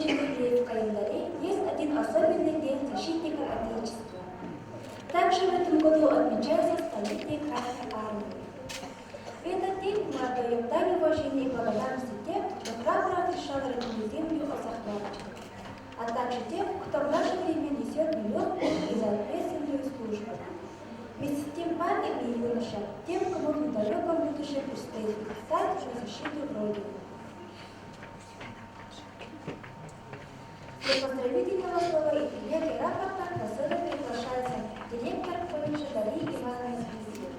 отмеченный ею в календаре, есть один особенный день защитника Отечества. Также в этом году отмечается столетие Красной Армии. В этот день мы отдаем дань уважения и благодарности тем, кто храбро защищал родную землю от захватчиков, а также тем, кто в наше время несет нелегкую и за ответственную службу. Вместе с тем парням и юношам, тем, кому в недалеком будущем предстоит стать на защиту Родины. Для поздравительного слова и принятия рапорта на сцену приглашается директор колледжа Дарья Ивановна Звездина.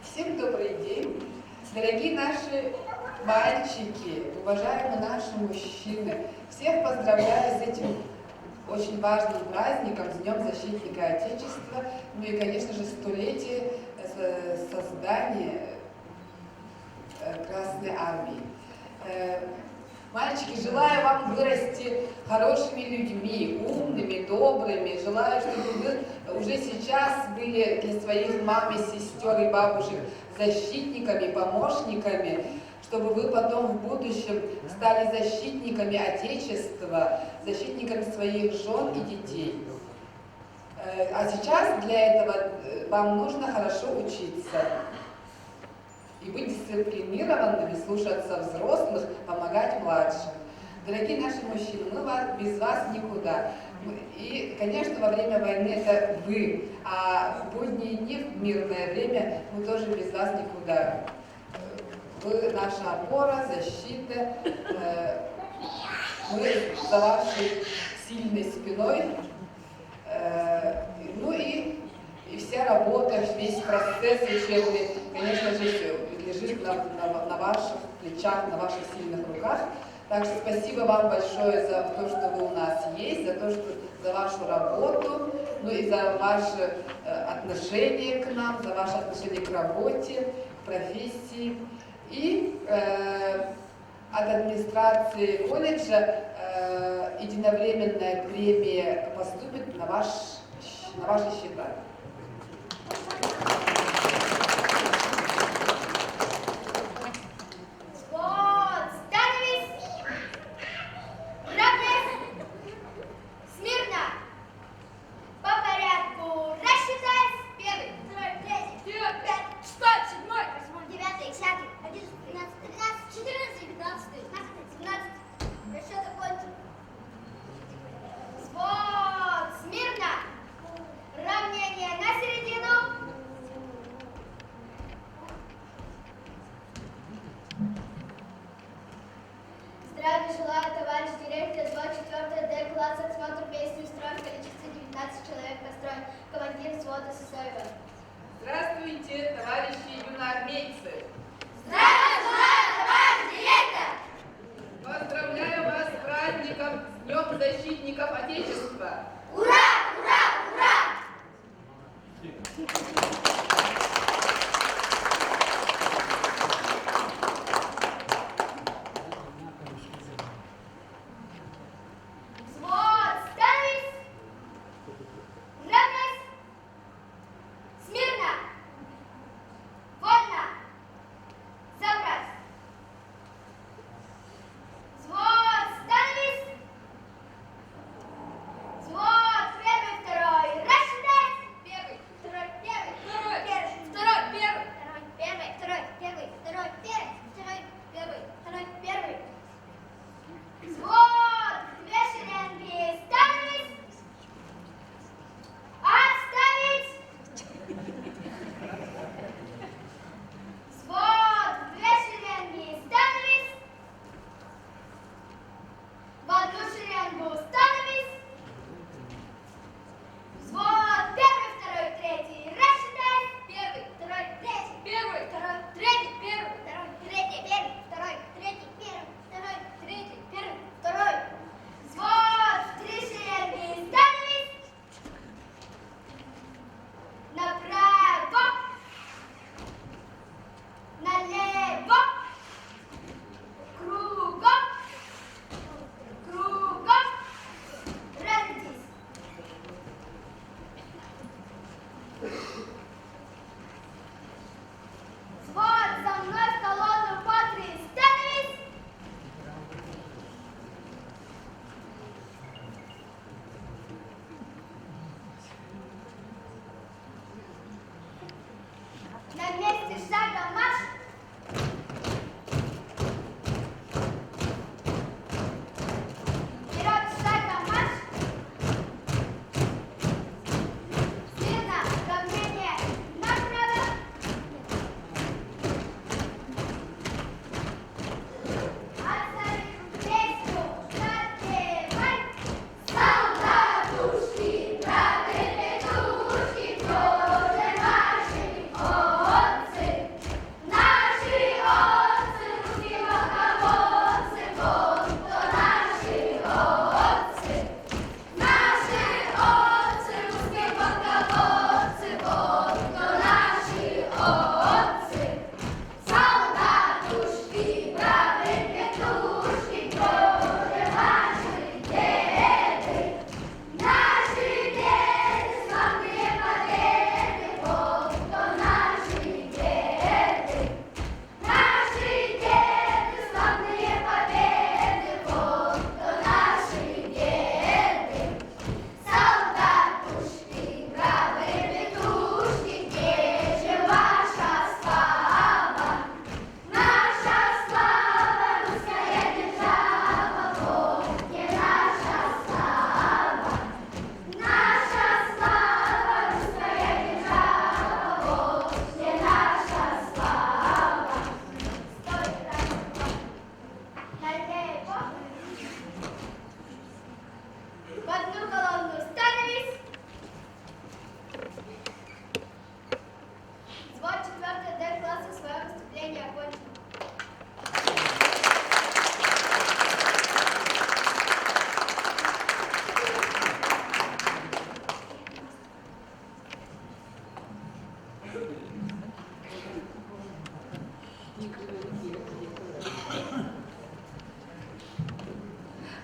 Всем добрый день, дорогие наши мальчики, уважаемые наши мужчины. Всех поздравляю с этим очень важным праздником, с Днем Защитника Отечества, ну и, конечно же, столетие создания Красной Армии. Мальчики, желаю вам вырасти хорошими людьми, умными, добрыми. Желаю, чтобы вы уже сейчас были для своих мам и сестер и бабушек защитниками, помощниками, чтобы вы потом в будущем стали защитниками Отечества, защитниками своих жен и детей. А сейчас для этого вам нужно хорошо учиться и быть дисциплинированными, слушаться взрослых, помогать младшим. Дорогие наши мужчины, мы без вас никуда. И, конечно, во время войны это вы, а в будние дни, в мирное время, мы тоже без вас никуда. Вы наша опора, защита, мы за вашей сильной спиной. Ну и вся работа, весь процесс учебный, конечно же, лежит на ваших плечах, на ваших сильных руках. Так что спасибо вам большое за то, что вы у нас есть, за то, что за вашу работу, ну и за ваше отношение к нам, за ваше отношение к работе, к профессии. И от администрации колледжа единовременная премия поступит на ваши счета. Здравия желаю, товарищ директор 24 Д класса, отсмотр песни строя в количестве 19 человек построен, командир взвода Сысоева. Здравствуйте, товарищи юноармейцы! Здравия желаю, товарищ директор! Поздравляю вас с праздником, с Днем Защитников Отечества! Ура! Ура! Ура!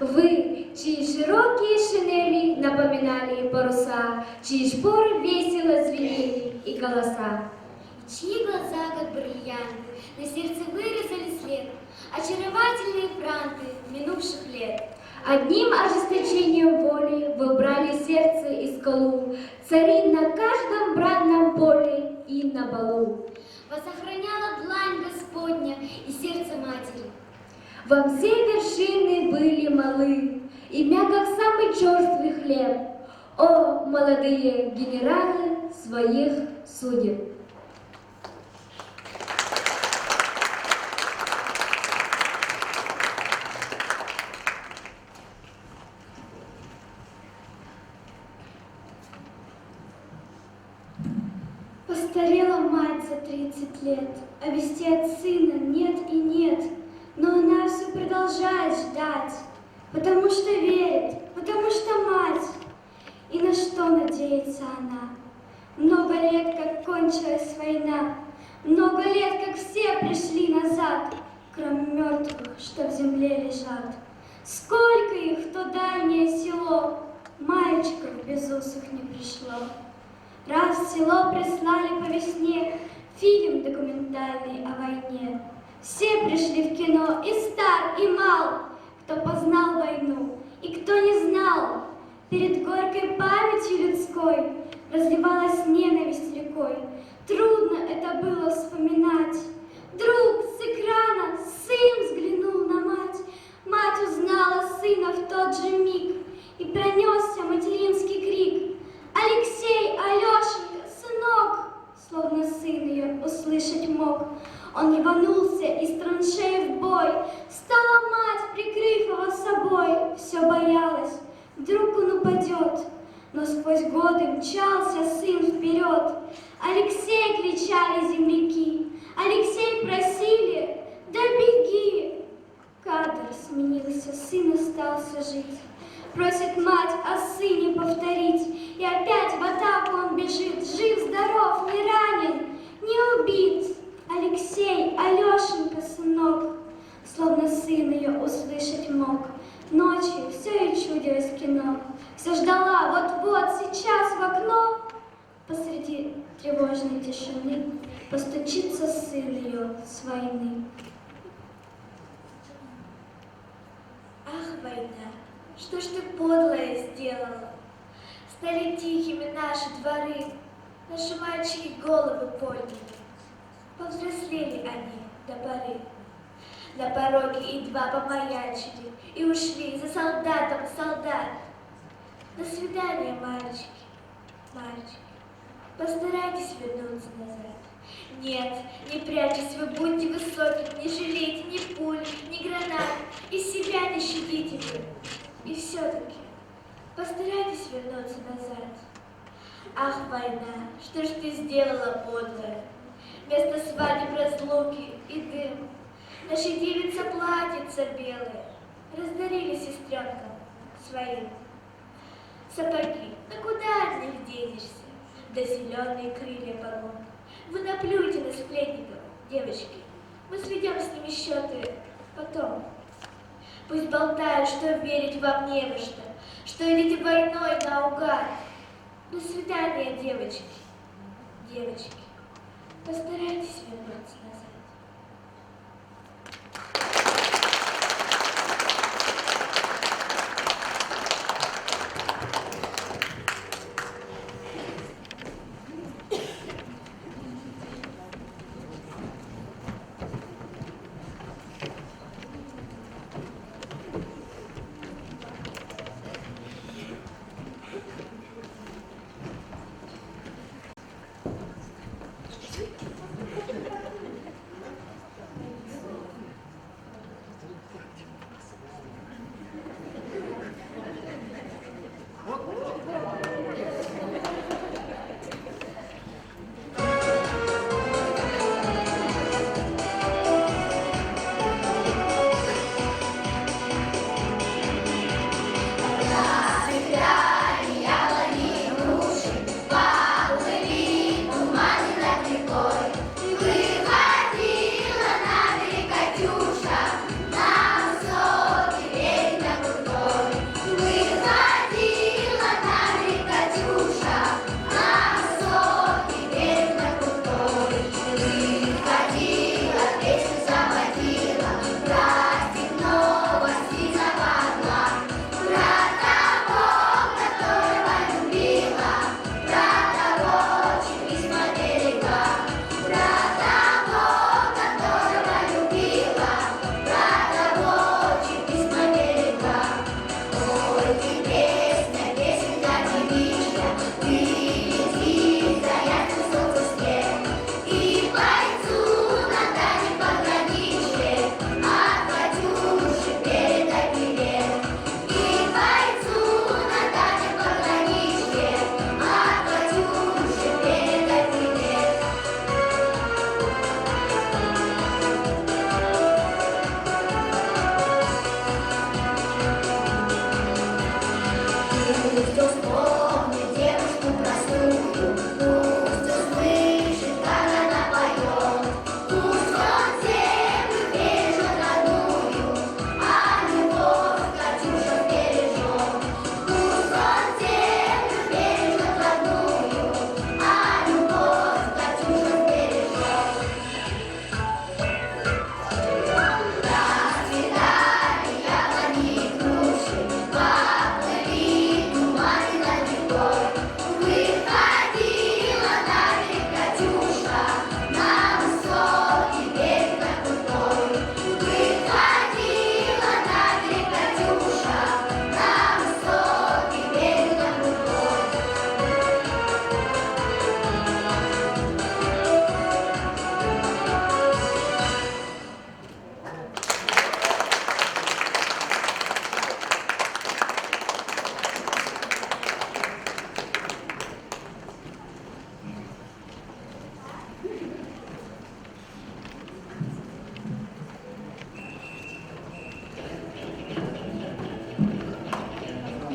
Вы, чьи широкие шинели напоминали паруса, чьи шпоры весело звенели и голоса. Чьи глаза, как бриллианты, на сердце вырезали след, очаровательные франты минувших лет. Одним ожесточением воли вы брали сердце и скалу, цари на каждом бранном поле и на балу. Вас охраняла длань Господня и сердце матери. Вам все вершины были малы, и мягок самый черствый хлеб. О, молодые генералы своих судеб! Постарела мать за 30 лет, а вести от сына нет и нет. Но она все продолжает ждать, потому что верит, потому что мать. И на что надеется она? Много лет, как кончилась война, много лет, как все пришли назад, кроме мертвых, что в земле лежат. Сколько их в то дальнее село, мальчиков безусых не пришло. Раз в село прислали по весне фильм документальный о войне. Все пришли в кино, и стар, и мал, кто познал войну, и кто не знал. Перед горькой памятью людской разливалась ненависть рекой. Трудно это было вспоминать. Вдруг с экрана сын взглянул на мать. Мать узнала сына в тот же миг, и пронесся материнский крик: «Алексей, Алешенька, сынок!» Словно сын ее услышать мог. Он рванулся из траншеи в бой. Стала мать, прикрыв его собой. Все боялась, вдруг он упадет. Но сквозь годы мчался сын вперед. «Алексей!» — кричали земляки. «Алексей!» — просили. «Да беги!» Кадр сменился, сын остался жить. Просит мать о сыне повторить. И опять в атаку он бежит. Жив, здоров, не ранен, не убит. Алексей, Алешенька, сынок. Словно сын ее услышать мог. Ночью все и чудилось кино. Все ждала, вот-вот, сейчас в окно. Посреди тревожной тишины постучится сын ее с войны. Ах, война, что ж ты подлое сделала? Стали тихими наши дворы, наши мальчики головы подняли. Повзрослели они до поры. На пороге едва помаячили и ушли за солдатом солдат. До свидания, мальчики, мальчики, постарайтесь вернуться назад. Нет, не прячьтесь, вы будьте высокими, не жалейте ни пуль, ни гранат, и себя не щадите вы. И все-таки постарайтесь вернуться назад. Ах, война, что ж ты сделала, подлая? Вместо свадеб, разлуки и дым наши девица платьица белые раздарили сестренкам своим. Сапоги, ну куда от них денешься? Да зеленые крылья полон. Вы наплюйте на сплетников, девочки. Мы сведем с ними счеты потом. Пусть болтают, что верить вам не во что идите войной наугад. До свидания, девочки, девочки. Постарайтесь вернуться назад.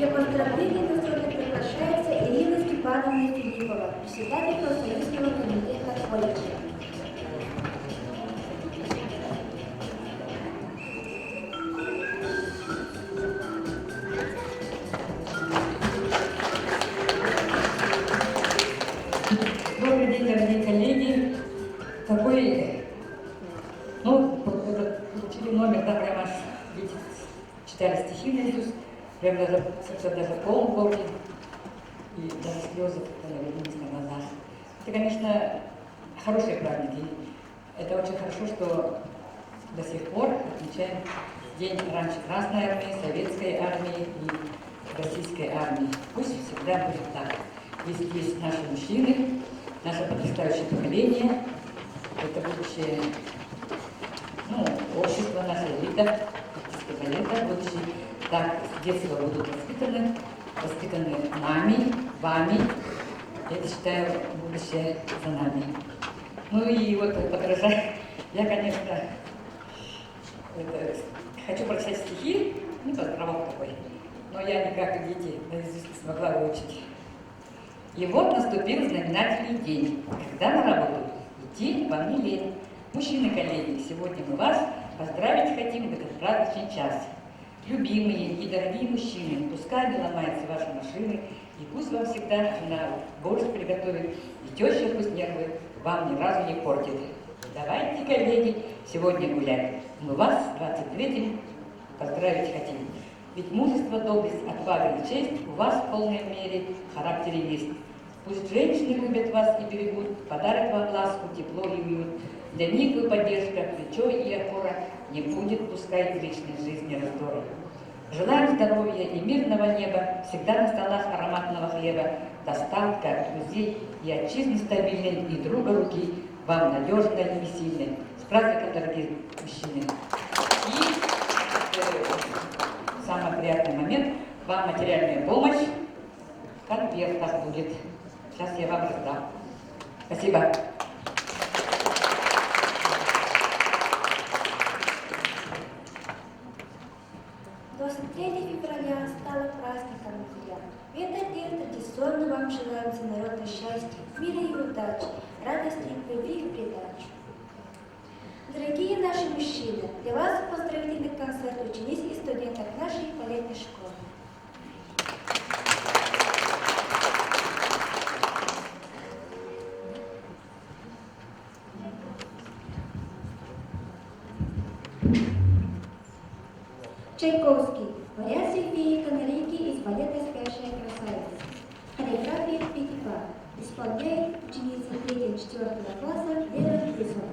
Для поздравления на сцену приглашается Ирина Степановна Филиппова, председатель профсоюзного комитета колледжа. Добрый день, дорогие коллеги. Какой, получили номер, да, прямо, видите, читали стихи наизусть, прям даже полный помню, и даже слезы навернулись на глазах. Это, конечно, хорошие праздники. Это очень хорошо, что до сих пор отмечаем день раньше Красной армии, Советской армии и Российской армии. Пусть всегда будет так. Ведь есть наши мужчины, наше подрастающее поколение, это будущее общество, наша элита, планета, будущее. Так с детства будут воспитаны нами, вами. Я считаю, будущее за нами. Ну и вот подражая, я, конечно, хочу прочитать стихи, поздравок такой, но я никак, дети, наизусть не смогла выучить. И вот наступил знаменательный день, когда на работу идти вам не лень. Мужчины, коллеги, сегодня мы вас поздравить хотим в этот праздничный час. Любимые и дорогие мужчины, пускай не ломаются ваши машины, и пусть вам всегда жена борщ приготовит, и теща пусть нервы вам ни разу не портит. Давайте, коллеги, сегодня гулять. Мы вас с 23-м поздравить хотим. Ведь мужество, доблесть, отвага и честь у вас в полной мере в характере есть. Пусть женщины любят вас и берегут, подарят вам ласку, тепло и уют. Для них вы поддержка, плечо и опора, не будет пускай в личной жизни раздора. Желаем здоровья и мирного неба, всегда на столах ароматного хлеба, достатка, друзей и отчизны стабильной, и друга руки, вам надежной и сильной. С праздником, дорогие мужчины! И самый приятный момент, вам материальная помощь в конвертах будет. Сейчас я вам раздам. Спасибо. 23 февраля стало праздником для. В этот день традиционно вам желаем всенародного счастья, мира и удачи, радости и любви в придачу. Дорогие наши мужчины, для вас поздравительный концерт учениц и студенток нашей балетной школы. Чайковский. Вариации феи канарейки из балета «Спящая красавица». Хореография «Пятипа». Исполняет ученица 3-4 класса Лера Плюсова.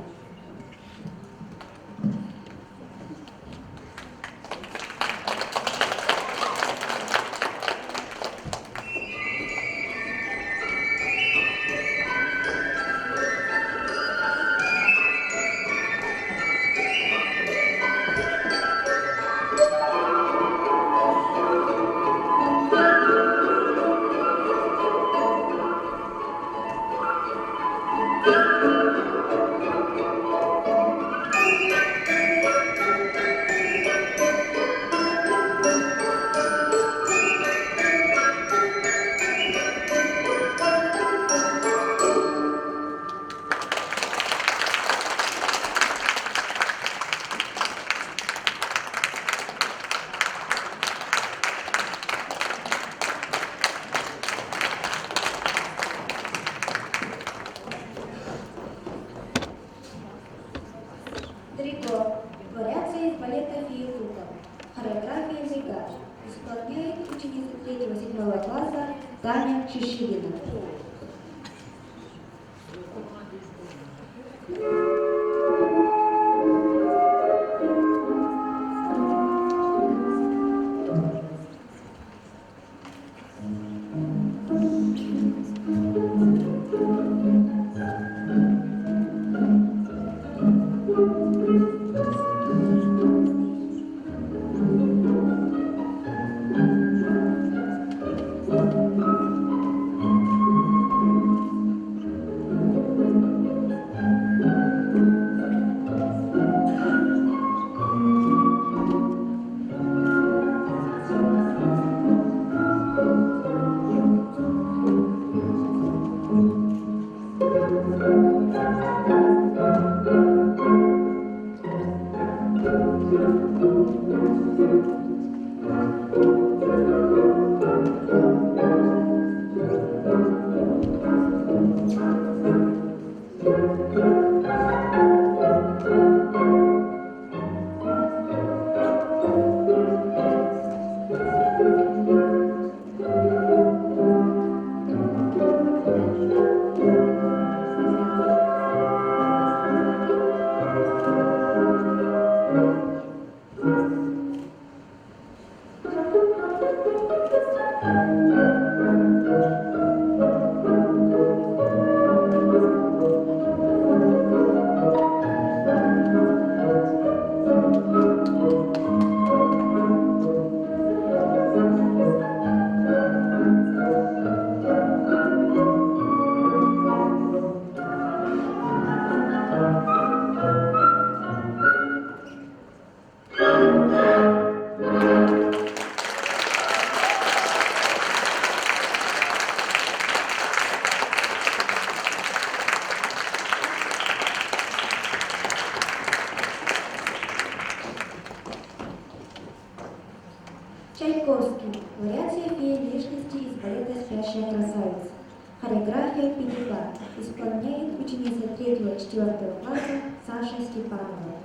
Трико. Вариация из балета «Фиетука». Хореография «Зигаш». Исполняет ученица 3-7 класса Таня Чеширина. Чайковский. Вариация феи внешности из балета «Спящая красавица». Хореография «Пенеба». Исполняет ученица 3-4 класса Саша Степанова.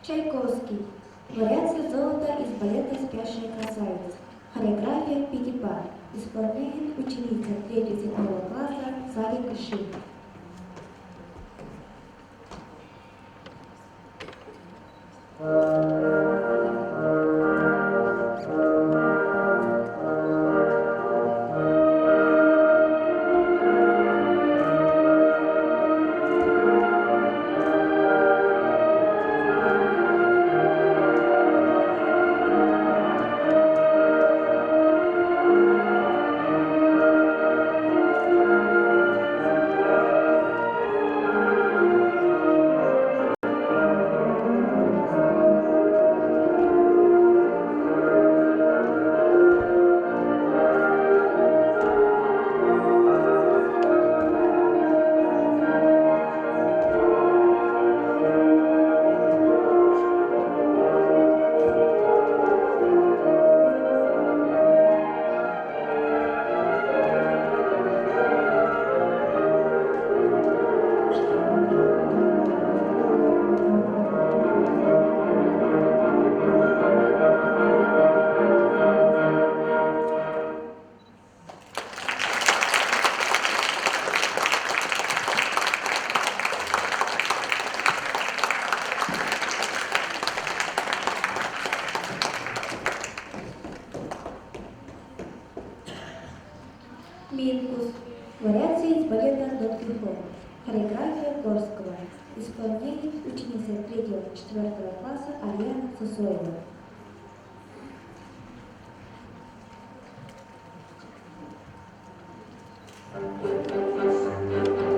Чайковский. Вариация золота из балета «Спящая красавица». Хореография «Пенеба». Исполняет ученица 3-7 класса Сарик Шин. Минкус. Вариации из балета «Дон Кихот». Хореография Горского. Исполняет ученица 3-4 класса Алена Сусоева. Thank you.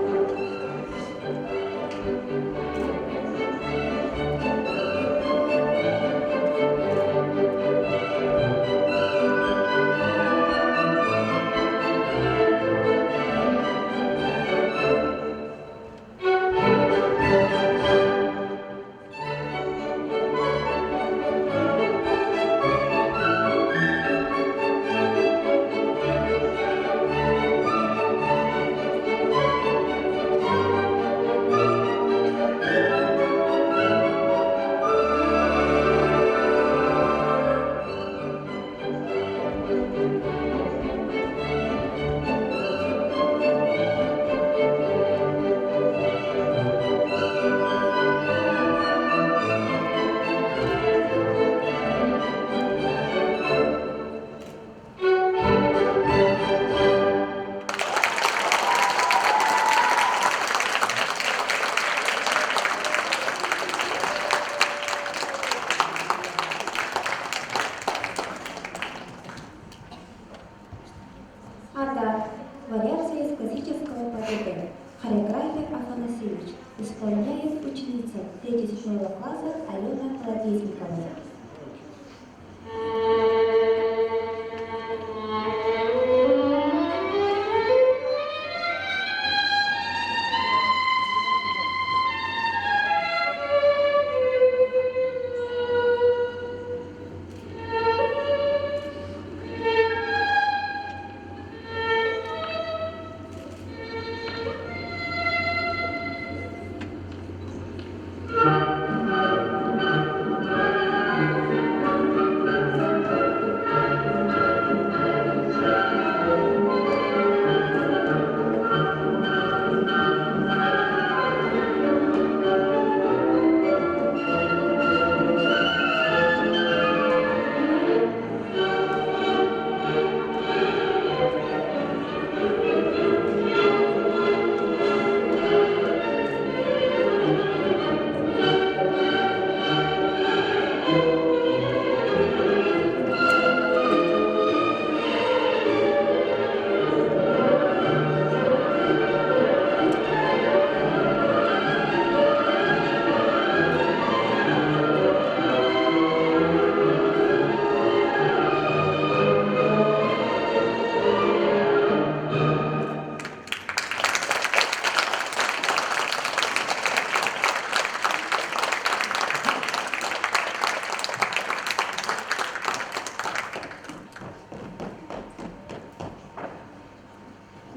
КГБ. Хореография Афанасьевич. Исполняет ученица 3-7 класса Алена Колодезникова.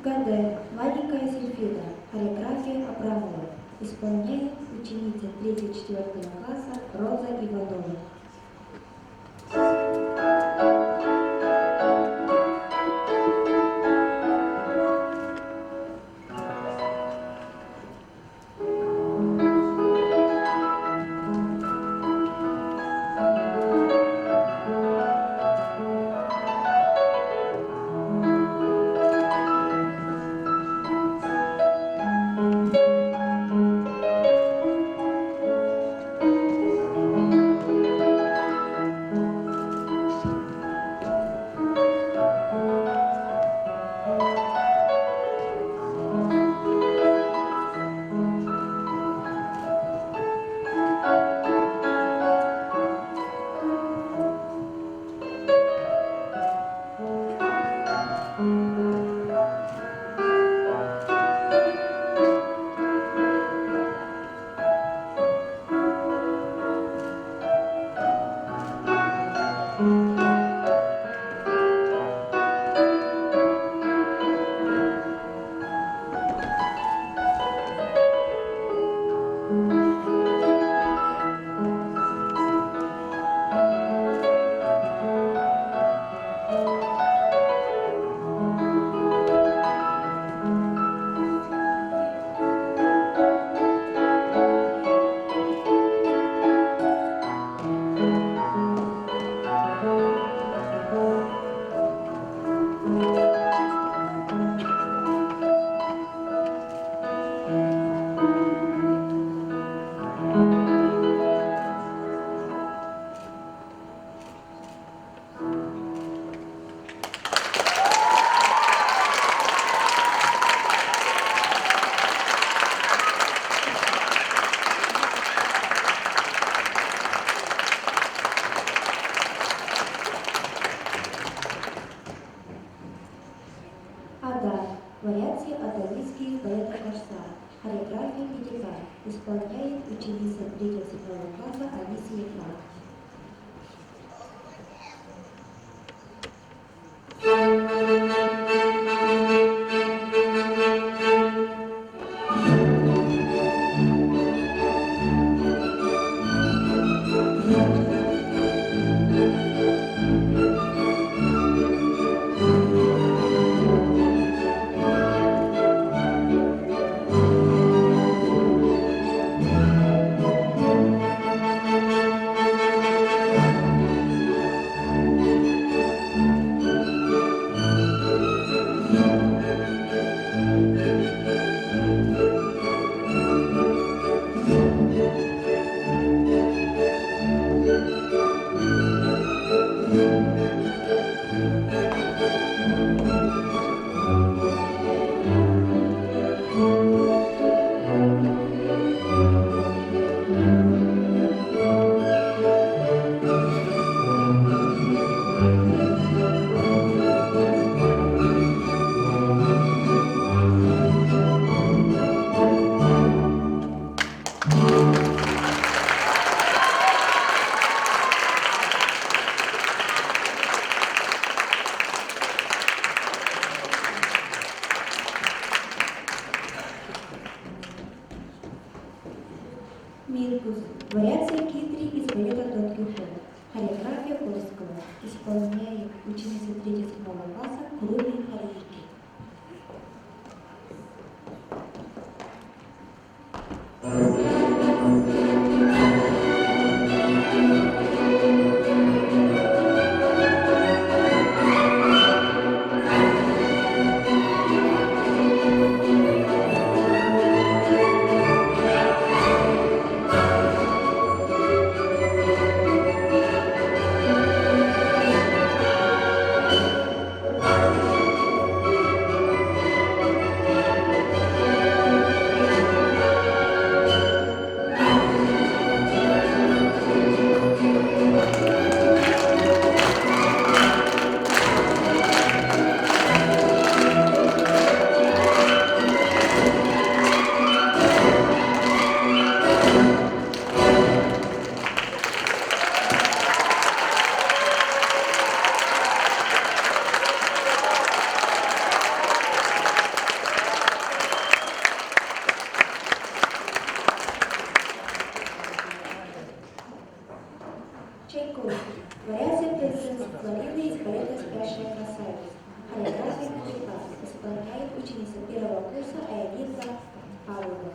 ГД. Маленькая сильфида. Хореография Абрамова. Исполняет ученица 3-4 класса Роза Иванова. Вариации атавийских балета Корсар. Хореография Пятика. Исполняет ученица 3-7 класса Алисия Франк. Минкус. Вариация Китри из балета Дон Кихот. Хореография Кольского. Исполняет ученица 3-7 класса Клуби Харики. Чайковский. Вариация принцессы Флориды из балета «Спящая красавица». Хореография Кутикас. Исполняет ученица 1-го курса Аэлита Павлова.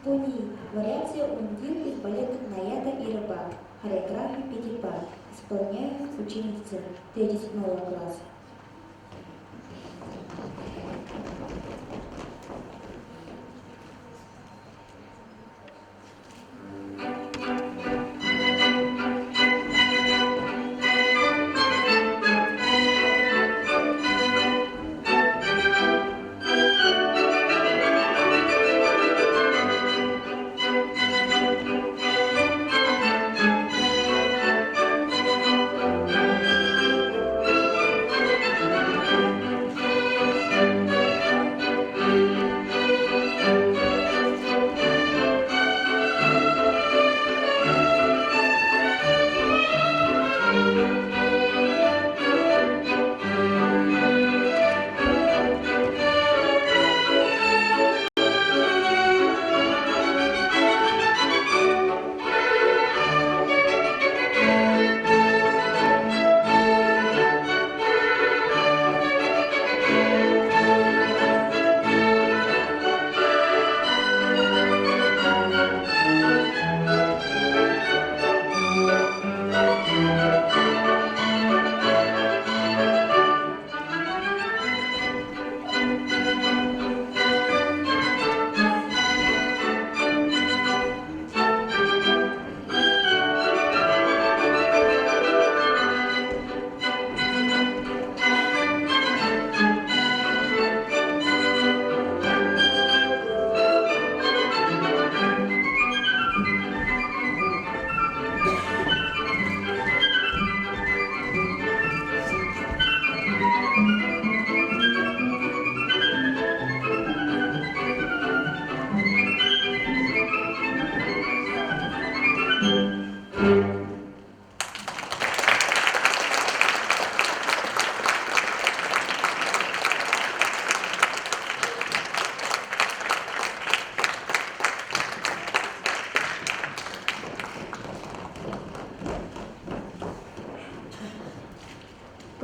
Пуни. Вариация Ундин из балета Наяда и Рыбак. Хореография Пятипад. Исполняет ученица 3-7 класса.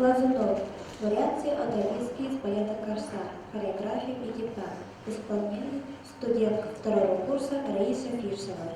Глазунов. Вариации одолиски из балета «Корсар». Хореография Пятипа. Исполняет студентка второго курса Раиса Фирсова.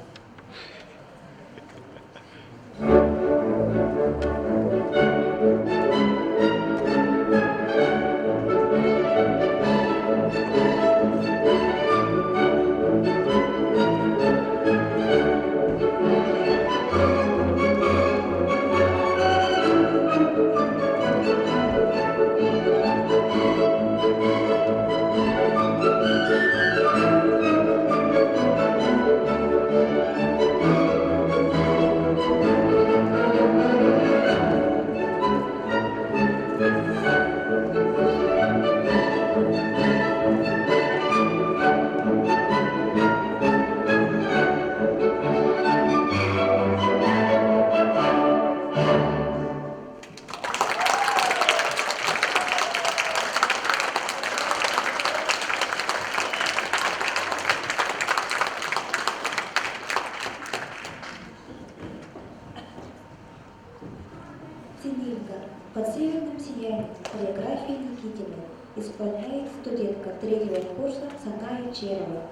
Синильда. Под северным сиянием. Хореография Никитина. Исполняет студентка третьего курса Саная Черова.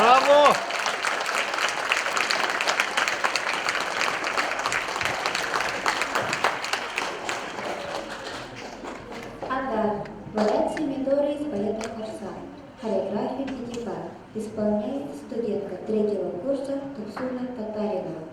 Браво! Адар. Вариации Мидоры из балета «Корсар». Хореография Пятипа. Исполняет студентка третьего курса Туксуна Татаринова.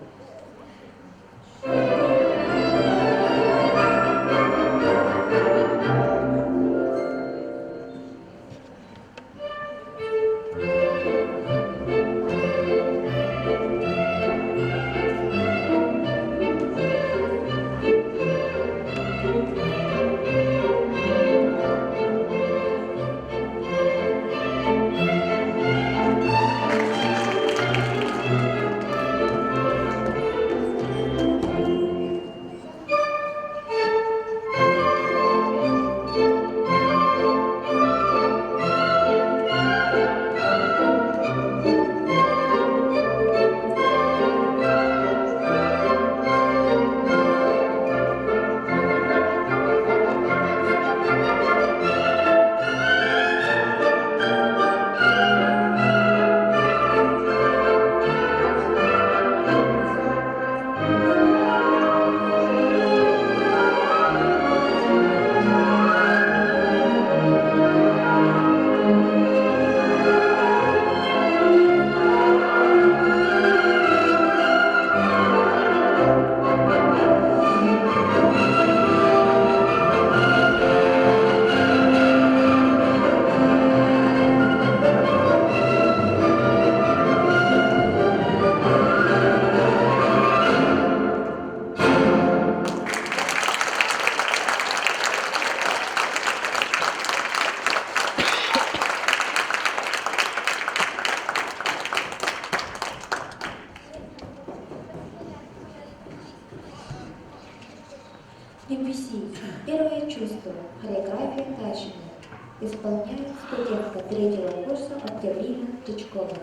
чувство. Хореография Тачина. Исполняет студентка 3-го курса Октябрина Тычкова.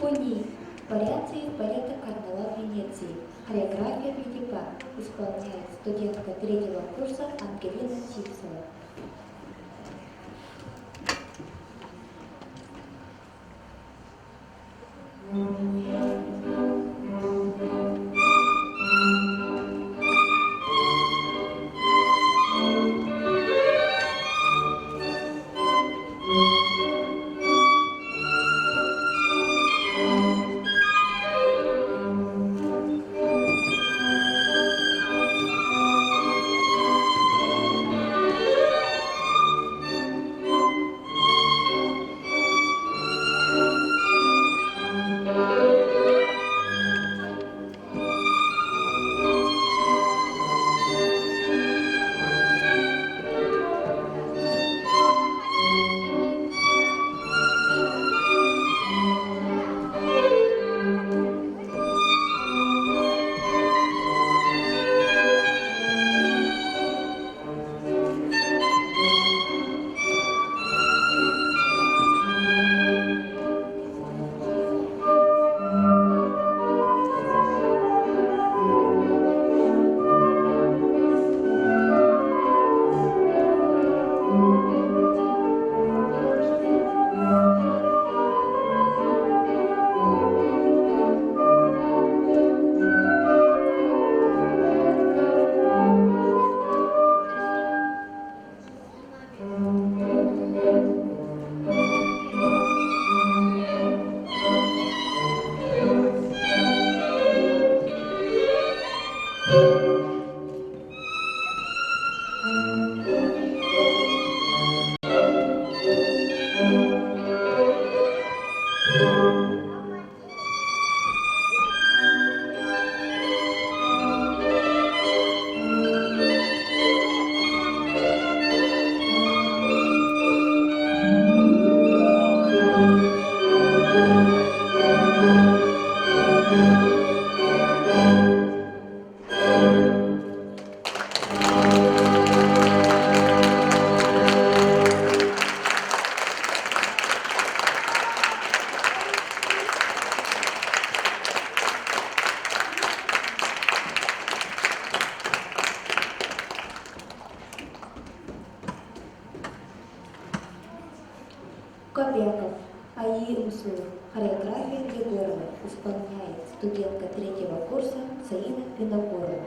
Пуни. Вариации из балета «Карнавал Венеции». Хореография Пятипа. Исполняет студентка 3-го курса Ангелина Сипцева. Кобяков, Аи Усур, хореография Егорова, исполняет студентка 3-го курса Заина Винокурова.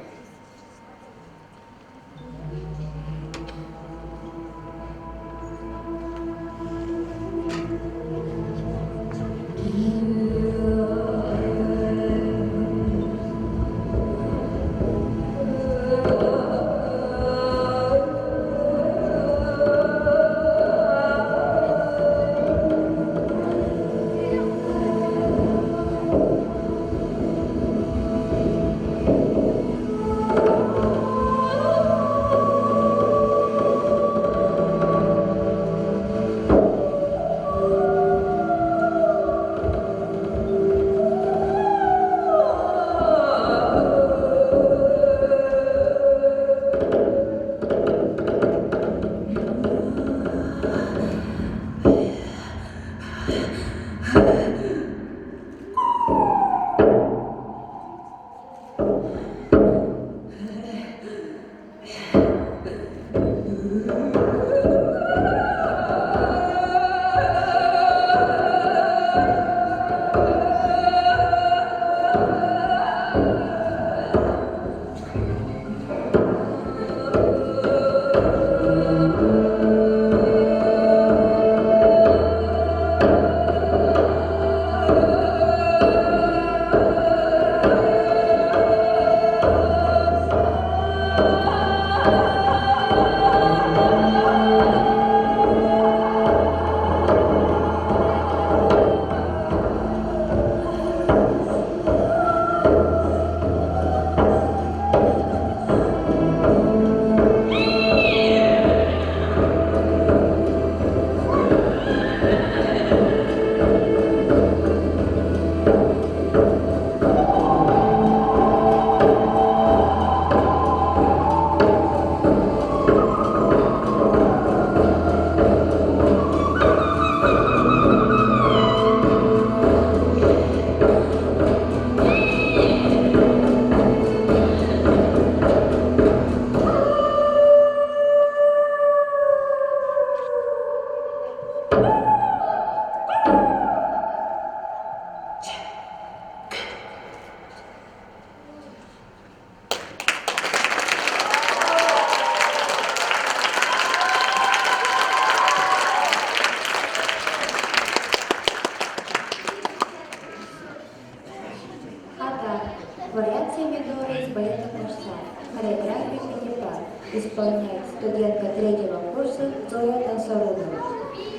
Вариация минора из балета Корсар, хореография Пятипа, исполняет студентка 3-го курса Зоя Тансарунова.